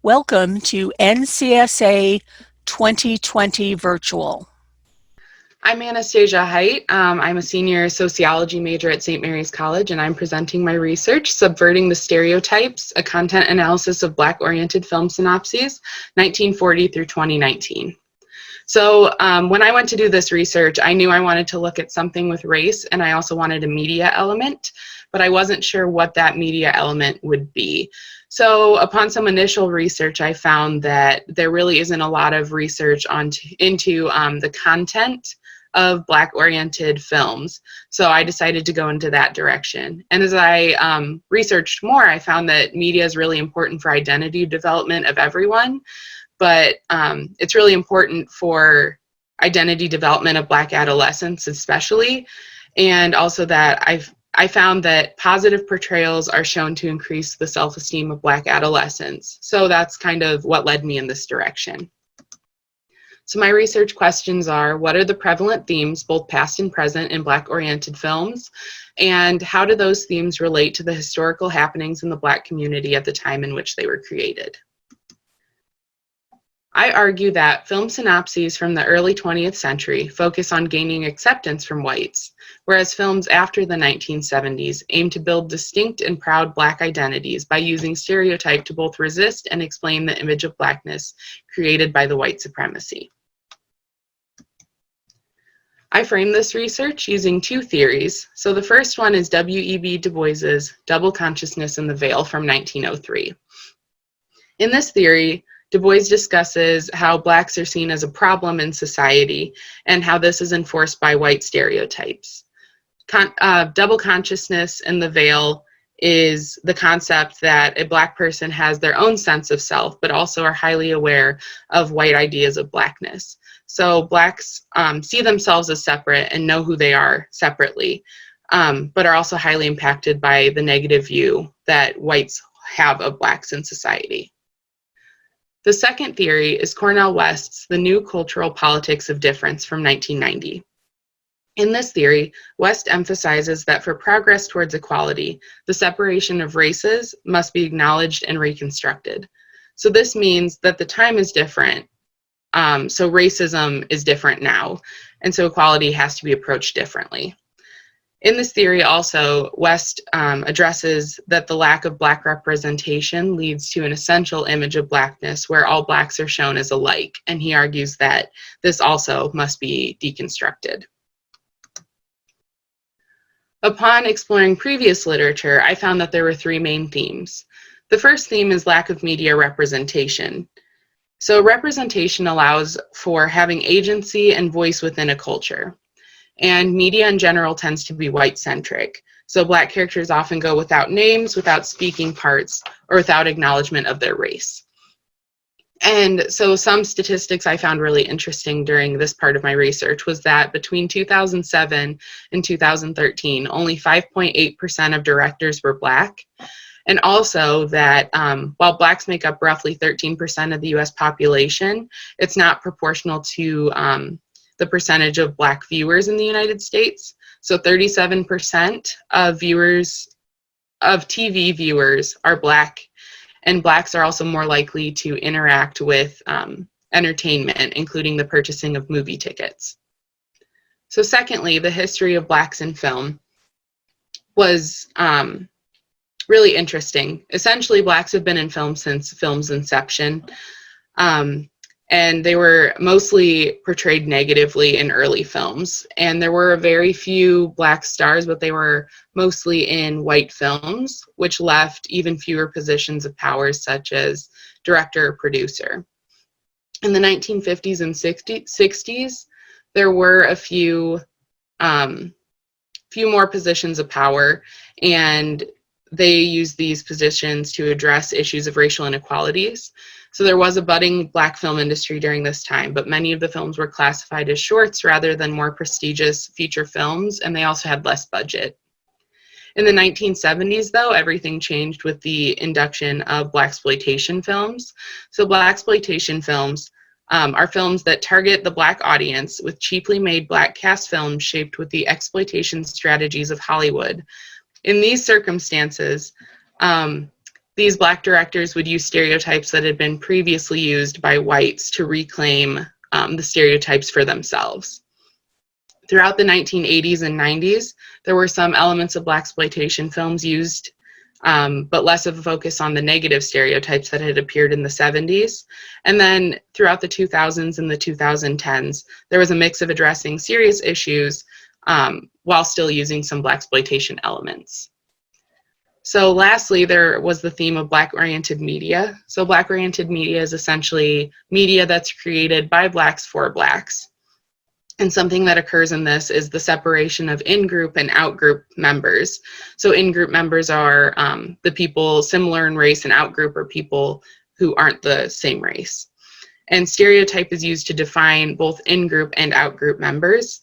Welcome to NCSA 2020 Virtual. I'm Anastasia Hite. I'm a senior sociology major at St. Mary's College, and I'm presenting my research, Subverting the Stereotypes, a content analysis of Black-oriented film synopses, 1940 through 2019. So when I went to do this research, I knew I wanted to look at something with race, and I also wanted a media element, but I wasn't sure what that media element would be. So upon some initial research, I found that there really isn't a lot of research into the content of Black-oriented films. So I decided to go into that direction. And as I researched more, I found that media is really important for identity development of everyone, but it's really important for identity development of Black adolescents especially, and also that I found that positive portrayals are shown to increase the self-esteem of Black adolescents. So that's kind of what led me in this direction. So my research questions are, what are the prevalent themes, both past and present, in Black-oriented films? And how do those themes relate to the historical happenings in the Black community at the time in which they were created? I argue that film synopses from the early 20th century focus on gaining acceptance from whites, whereas films after the 1970s aim to build distinct and proud Black identities by using stereotype to both resist and explain the image of Blackness created by the white supremacy. I framed this research using two theories. So the first one is W.E.B. Du Bois's Double Consciousness in the Veil from 1903. In this theory, Du Bois discusses how Blacks are seen as a problem in society and how this is enforced by white stereotypes. Double consciousness in the veil is the concept that a Black person has their own sense of self, but also are highly aware of white ideas of Blackness. So Blacks see themselves as separate and know who they are separately, but are also highly impacted by the negative view that whites have of Blacks in society. The second theory is Cornel West's The New Cultural Politics of Difference from 1990. In this theory, West emphasizes that for progress towards equality, the separation of races must be acknowledged and reconstructed. So this means that the time is different, so racism is different now, and so equality has to be approached differently. In this theory also, West addresses that the lack of Black representation leads to an essential image of Blackness where all Blacks are shown as alike, and he argues that this also must be deconstructed. Upon exploring previous literature, I found that there were three main themes. The first theme is lack of media representation. So representation allows for having agency and voice within a culture. And media in general tends to be white-centric. So Black characters often go without names, without speaking parts, or without acknowledgement of their race. And so some statistics I found really interesting during this part of my research was that between 2007 and 2013, only 5.8% of directors were Black. And also that while Blacks make up roughly 13% of the US population, it's not proportional to the percentage of Black viewers in the United States. So 37% of TV viewers are Black, and Blacks are also more likely to interact with entertainment, including the purchasing of movie tickets. So secondly, the history of Blacks in film was really interesting. Essentially, Blacks have been in film since film's inception. And they were mostly portrayed negatively in early films. And there were very few Black stars, but they were mostly in white films, which left even fewer positions of power, such as director or producer. In the 1950s and 60s, there were a few more positions of power, and they used these positions to address issues of racial inequalities. So there was a budding Black film industry during this time, but many of the films were classified as shorts rather than more prestigious feature films, and they also had less budget. In the 1970s, though, everything changed with the induction of Blaxploitation films. So Blaxploitation films are films that target the Black audience with cheaply made Black cast films shaped with the exploitation strategies of Hollywood. In these circumstances, these Black directors would use stereotypes that had been previously used by whites to reclaim the stereotypes for themselves. Throughout the 1980s and 90s, there were some elements of Blaxploitation films used, but less of a focus on the negative stereotypes that had appeared in the 70s. And then throughout the 2000s and the 2010s, there was a mix of addressing serious issues while still using some Blaxploitation elements. So lastly, there was the theme of Black-oriented media. So Black-oriented media is essentially media that's created by Blacks for Blacks. And something that occurs in this is the separation of in-group and out-group members. So in-group members are the people similar in race, and out-group are people who aren't the same race. And stereotype is used to define both in-group and out-group members.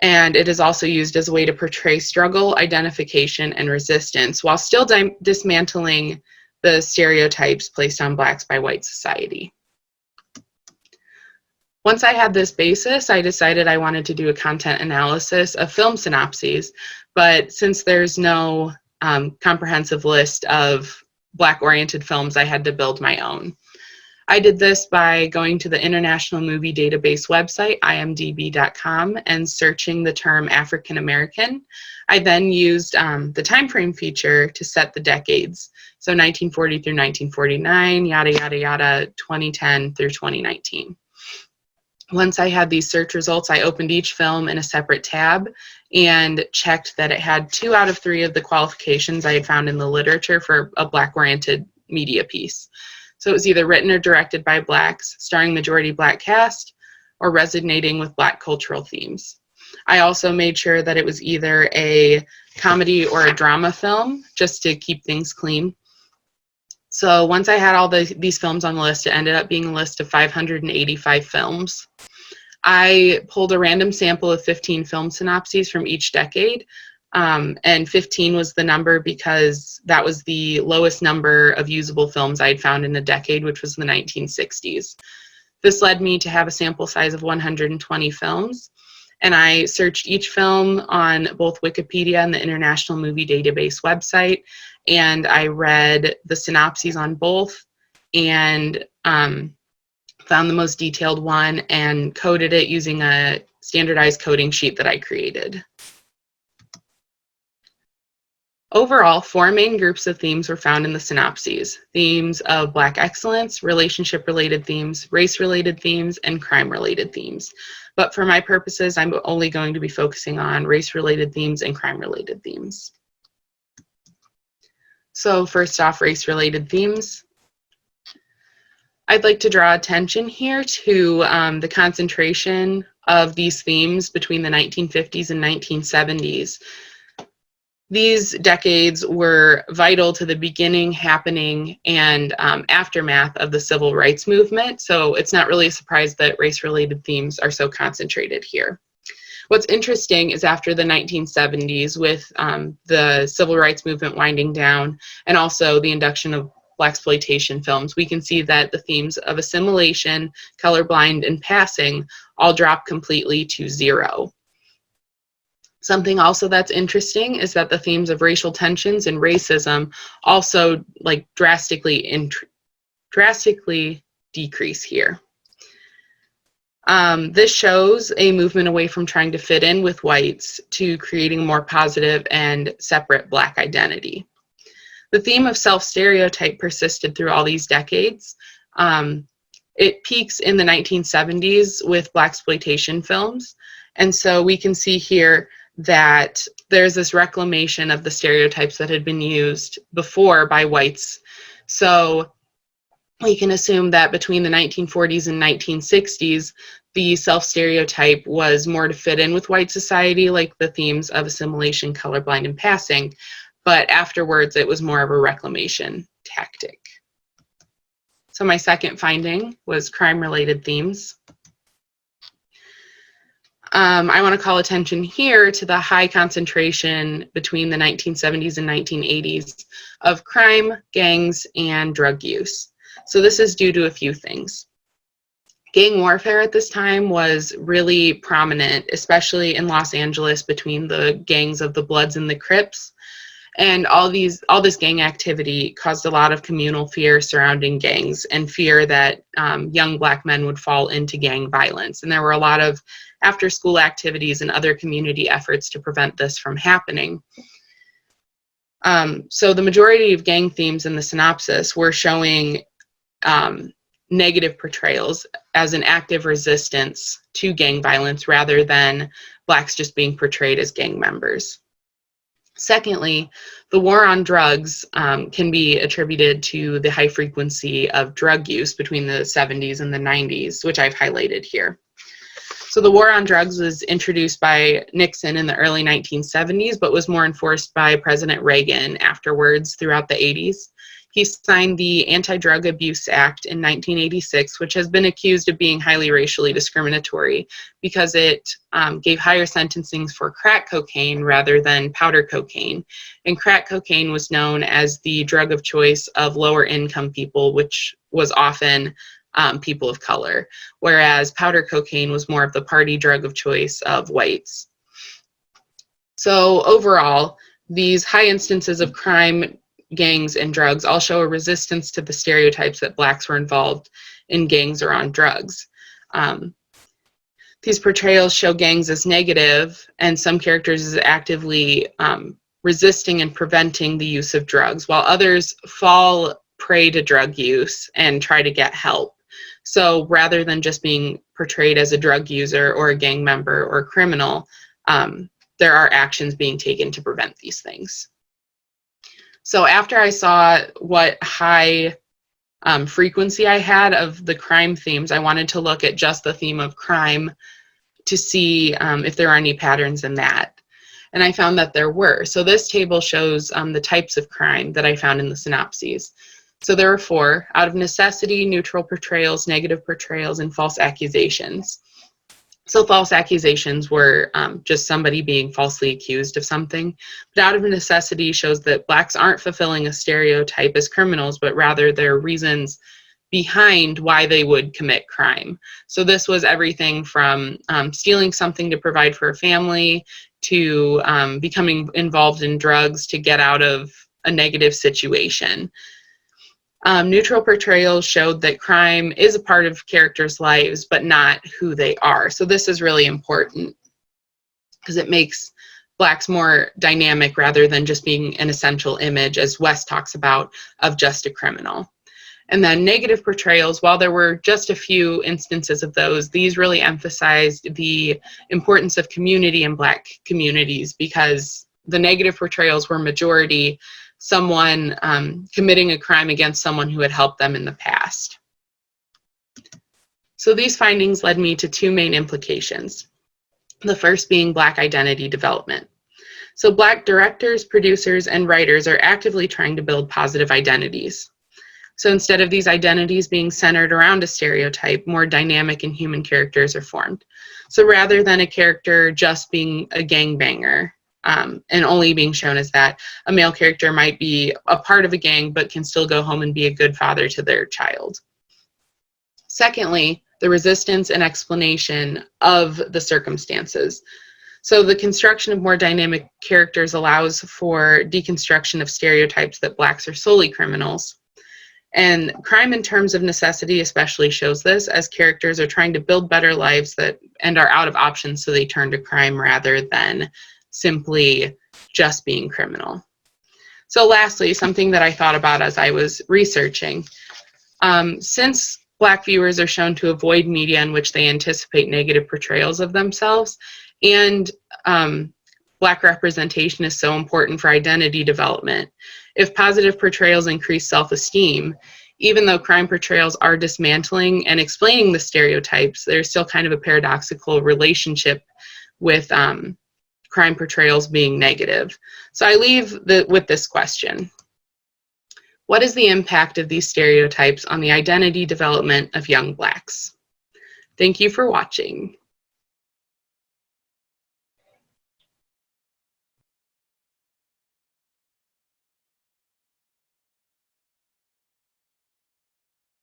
And it is also used as a way to portray struggle, identification, and resistance, while still dismantling the stereotypes placed on Blacks by white society. Once I had this basis, I decided I wanted to do a content analysis of film synopses, but since there's no comprehensive list of Black-oriented films, I had to build my own. I did this by going to the International Movie Database website, imdb.com, and searching the term African American. I then used the time frame feature to set the decades, so 1940 through 1949, yada, yada, yada, 2010 through 2019. Once I had these search results, I opened each film in a separate tab and checked that it had 2 out of 3 of the qualifications I had found in the literature for a Black-oriented media piece. So it was either written or directed by Blacks, starring majority Black cast, or resonating with Black cultural themes. I also made sure that it was either a comedy or a drama film, just to keep things clean. So once I had all these films on the list, it ended up being a list of 585 films. I pulled a random sample of 15 film synopses from each decade, and 15 was the number because that was the lowest number of usable films I had found in a decade, which was the 1960s. This led me to have a sample size of 120 films, and I searched each film on both Wikipedia and the International Movie Database website, and I read the synopses on both and found the most detailed one and coded it using a standardized coding sheet that I created. Overall, 4 main groups of themes were found in the synopses: themes of Black excellence, relationship-related themes, race-related themes, and crime-related themes. But for my purposes, I'm only going to be focusing on race-related themes and crime-related themes. So first off, race-related themes. I'd like to draw attention here to the concentration of these themes between the 1950s and 1970s. These decades were vital to the beginning, happening, and aftermath of the civil rights movement, so it's not really a surprise that race-related themes are so concentrated here. What's interesting is after the 1970s, with the civil rights movement winding down and also the induction of Blaxploitation films, we can see that the themes of assimilation, colorblind, and passing all drop completely to 0. Something also that's interesting is that the themes of racial tensions and racism also drastically decrease here. This shows a movement away from trying to fit in with whites to creating a more positive and separate Black identity. The theme of self-stereotype persisted through all these decades. It peaks in the 1970s with Blaxploitation films, and so we can see here that there's this reclamation of the stereotypes that had been used before by whites. So we can assume that between the 1940s and 1960s, the self-stereotype was more to fit in with white society, like the themes of assimilation, colorblind, and passing, but afterwards it was more of a reclamation tactic. So my second finding was crime-related themes. I want to call attention here to the high concentration between the 1970s and 1980s of crime, gangs, and drug use. So this is due to a few things. Gang warfare at this time was really prominent, especially in Los Angeles between the gangs of the Bloods and the Crips. And all this gang activity caused a lot of communal fear surrounding gangs and fear that young Black men would fall into gang violence. And there were a lot of after-school activities and other community efforts to prevent this from happening. So the majority of gang themes in the synopsis were showing negative portrayals as an active resistance to gang violence rather than Blacks just being portrayed as gang members. Secondly, the war on drugs can be attributed to the high frequency of drug use between the 70s and the 90s, which I've highlighted here. So the war on drugs was introduced by Nixon in the early 1970s, but was more enforced by President Reagan afterwards throughout the 80s. He signed the Anti-Drug Abuse Act in 1986, which has been accused of being highly racially discriminatory because it gave higher sentencings for crack cocaine rather than powder cocaine. And crack cocaine was known as the drug of choice of lower income people, which was often people of color, whereas powder cocaine was more of the party drug of choice of whites. So overall, these high instances of crime, gangs, and drugs all show a resistance to the stereotypes that Blacks were involved in gangs or on drugs. These portrayals show gangs as negative and some characters as actively resisting and preventing the use of drugs, while others fall prey to drug use and try to get help. So rather than just being portrayed as a drug user or a gang member or a criminal, there are actions being taken to prevent these things. So after I saw what high frequency I had of the crime themes, I wanted to look at just the theme of crime to see if there are any patterns in that. And I found that there were. So this table shows the types of crime that I found in the synopses. So there are 4: out of necessity, neutral portrayals, negative portrayals, and false accusations. So false accusations were just somebody being falsely accused of something. But out of necessity shows that Blacks aren't fulfilling a stereotype as criminals, but rather there are reasons behind why they would commit crime. So this was everything from stealing something to provide for a family, to becoming involved in drugs to get out of a negative situation. Neutral portrayals showed that crime is a part of characters' lives, but not who they are. So this is really important because it makes Blacks more dynamic rather than just being an essential image, as West talks about, of just a criminal. And then negative portrayals, while there were just a few instances of those, these really emphasized the importance of community in Black communities, because the negative portrayals were majority someone committing a crime against someone who had helped them in the past. So these findings led me to 2 main implications. The first being Black identity development. So Black directors, producers, and writers are actively trying to build positive identities. So instead of these identities being centered around a stereotype, more dynamic and human characters are formed. So rather than a character just being a gangbanger, and only being shown as that, a male character might be a part of a gang but can still go home and be a good father to their child. Secondly, the resistance and explanation of the circumstances. So the construction of more dynamic characters allows for deconstruction of stereotypes that Blacks are solely criminals. And crime in terms of necessity especially shows this, as characters are trying to build better lives and are out of options, so they turn to crime rather than simply just being criminal. So lastly, something that I thought about as I was researching, since Black viewers are shown to avoid media in which they anticipate negative portrayals of themselves, and Black representation is so important for identity development, if positive portrayals increase self-esteem, even though crime portrayals are dismantling and explaining the stereotypes, there's still kind of a paradoxical relationship with crime portrayals being negative. So I leave with this question. What is the impact of these stereotypes on the identity development of young Blacks? Thank you for watching.